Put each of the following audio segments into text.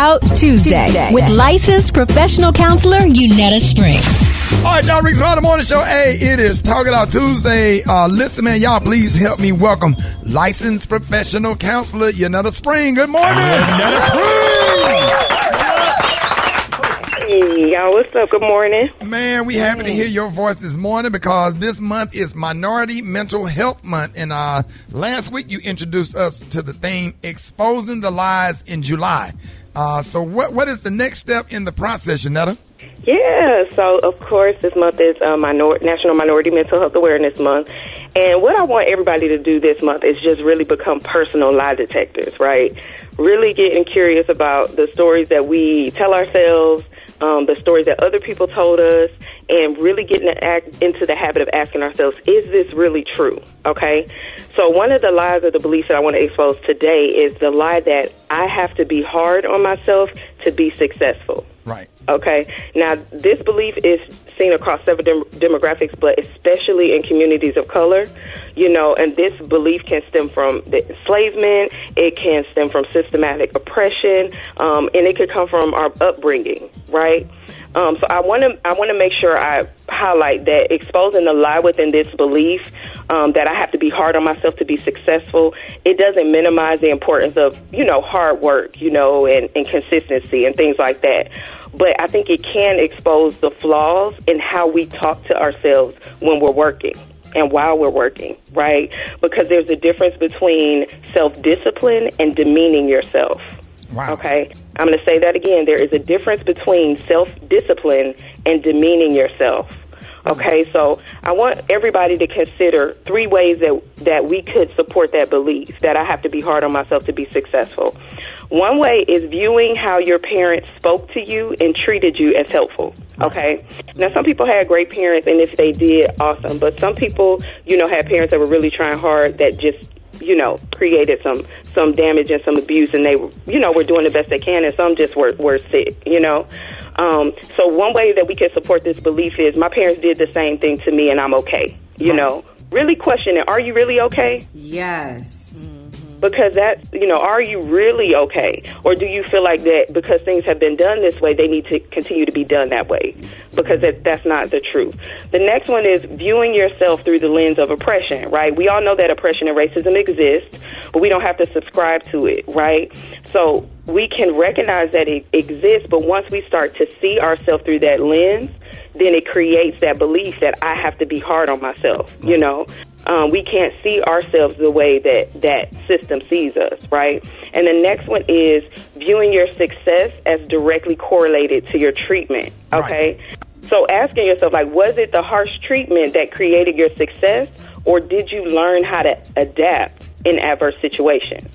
Out Tuesday with licensed professional counselor Unetta Spring. All right, y'all, Rickey Smiley Morning Show. Hey, it is Talk It Out Tuesday. Listen, man, y'all, please help me welcome licensed professional counselor Unetta Spring. Good morning. Unetta Spring. Hey, y'all, what's up? Good morning. Man, we happy to hear your voice this morning because this month is Minority Mental Health Month. And last week you introduced us to the theme, Exposing the Lies in July. So what is the next step in the process, Unetta? Yeah, so of course this month is National Minority Mental Health Awareness Month. And what I want everybody to do this month is just really become personal lie detectors, right? Really getting curious about the stories that we tell ourselves, the stories that other people told us, and really getting into the habit of asking ourselves, is this really true? Okay? So one of the lies or the beliefs that I want to expose today is the lie that I have to be hard on myself to be successful. Right. Okay? Now, this belief is seen across several demographics, but especially in communities of color, you know, and this belief can stem from the enslavement, it can stem from systematic oppression, and it could come from our upbringing, right? So I want to make sure I highlight that exposing the lie within this belief that I have to be hard on myself to be successful, it doesn't minimize the importance of, you know, hard work, you know, and consistency and things like that. But I think it can expose the flaws in how we talk to ourselves when we're working and while we're working, right? Because there's a difference between self-discipline and demeaning yourself. Wow. Okay? I'm going to say that again. There is a difference between self-discipline and demeaning yourself. Okay, so I want everybody to consider 3 ways that we could support that belief, that I have to be hard on myself to be successful. One way is viewing how your parents spoke to you and treated you as helpful. Okay, now some people had great parents, and if they did, awesome. But some people, you know, had parents that were really trying hard that just, you know, created some damage and some abuse, and they, you know, were doing the best they can, and some just were sick, you know. So one way that we can support this belief is my parents did the same thing to me and I'm okay. You know, really question it. Are you really okay? Yes. Because that, you know, are you really okay? Or do you feel like that because things have been done this way, they need to continue to be done that way? Because that's not the truth. The next one is viewing yourself through the lens of oppression, right? We all know that oppression and racism exist, but we don't have to subscribe to it, right? So we can recognize that it exists, but once we start to see ourselves through that lens, then it creates that belief that I have to be hard on myself, you know? We can't see ourselves the way that system sees us, right? And the next one is viewing your success as directly correlated to your treatment, okay? Right. So asking yourself, like, was it the harsh treatment that created your success, or did you learn how to adapt in adverse situations?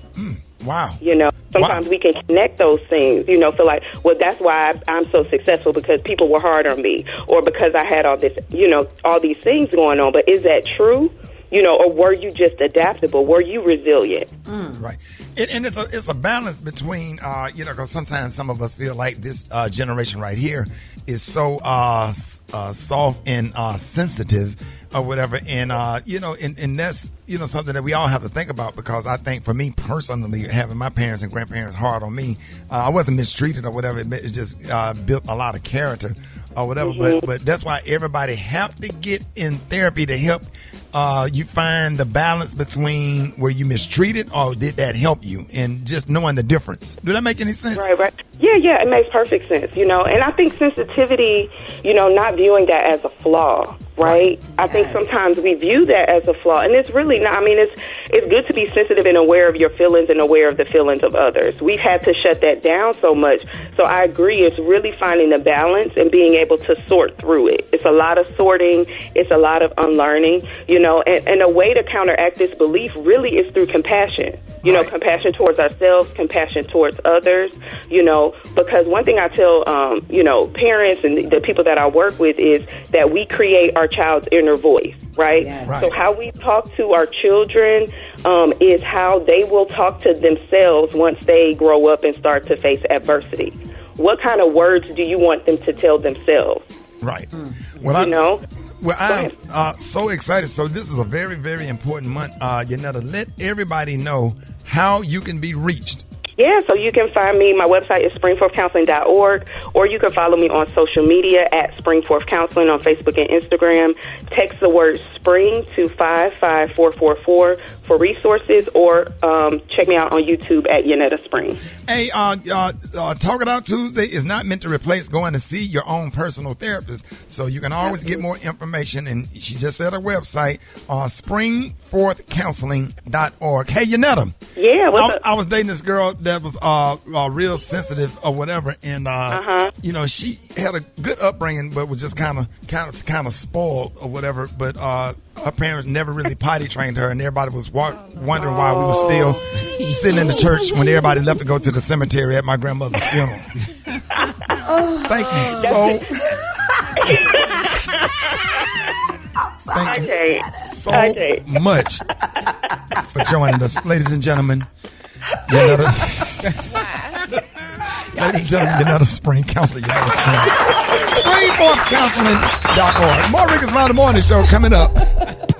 Wow. You know, sometimes we can connect those things, you know, feel like, well, that's why I'm so successful, because people were hard on me, or because I had all this, you know, all these things going on. But is that true? You know, or were you just adaptable? Were you resilient? Right. And it's a balance between, you know, because sometimes some of us feel like this generation right here is so soft and sensitive or whatever. And, you know, and that's, you know, something that we all have to think about, because I think for me personally, having my parents and grandparents hard on me, I wasn't mistreated or whatever. It just built a lot of character or whatever. But that's why everybody have to get in therapy to help you find the balance between were you mistreated or did that help you, and just knowing the difference. Do that make any sense? Right. Yeah, it makes perfect sense, you know. And I think sensitivity, you know, not viewing that as a flaw, right? I think sometimes we view that as a flaw, and it's really not. I mean, it's good to be sensitive and aware of your feelings and aware of the feelings of others. We've had to shut that down so much. So I agree, it's really finding the balance and being able to sort through it. It's a lot of sorting. It's a lot of unlearning, you know, and a way to counteract this belief really is through compassion. You know, compassion towards ourselves, compassion towards others, you know, because one thing I tell, you know, parents and the people that I work with is that we create our child's inner voice, right? Yes. So how we talk to our children is how they will talk to themselves once they grow up and start to face adversity. What kind of words do you want them to tell themselves? Right. Well, I'm so excited. So this is a very, very important month. Let everybody know how you can be reached. Yeah, so you can find me. My website is springforthcounseling.org, or you can follow me on social media at Springforth Counseling on Facebook and Instagram. Text the word SPRING to 55444 for resources, or check me out on YouTube at Yanetta Spring. Hey, Talk It Out Tuesday is not meant to replace going to see your own personal therapist, so you can always get more information, and she just said her website on springforthcounseling.org. Hey, Yanetta. Yeah, what's up? I was dating this girl that was real sensitive or whatever, and you know, she had a good upbringing, but was just kind of spoiled or whatever. But her parents never really potty trained her, and everybody was wondering why we were still sitting in the church when everybody left to go to the cemetery at my grandmother's funeral. Thank you so. Thank you so much for joining us, ladies and gentlemen. Ladies and gentlemen, Yanetta Spring, counselor Yanetta Spring. Springforthcounseling.org. More Rickey Smiley Morning Show coming up.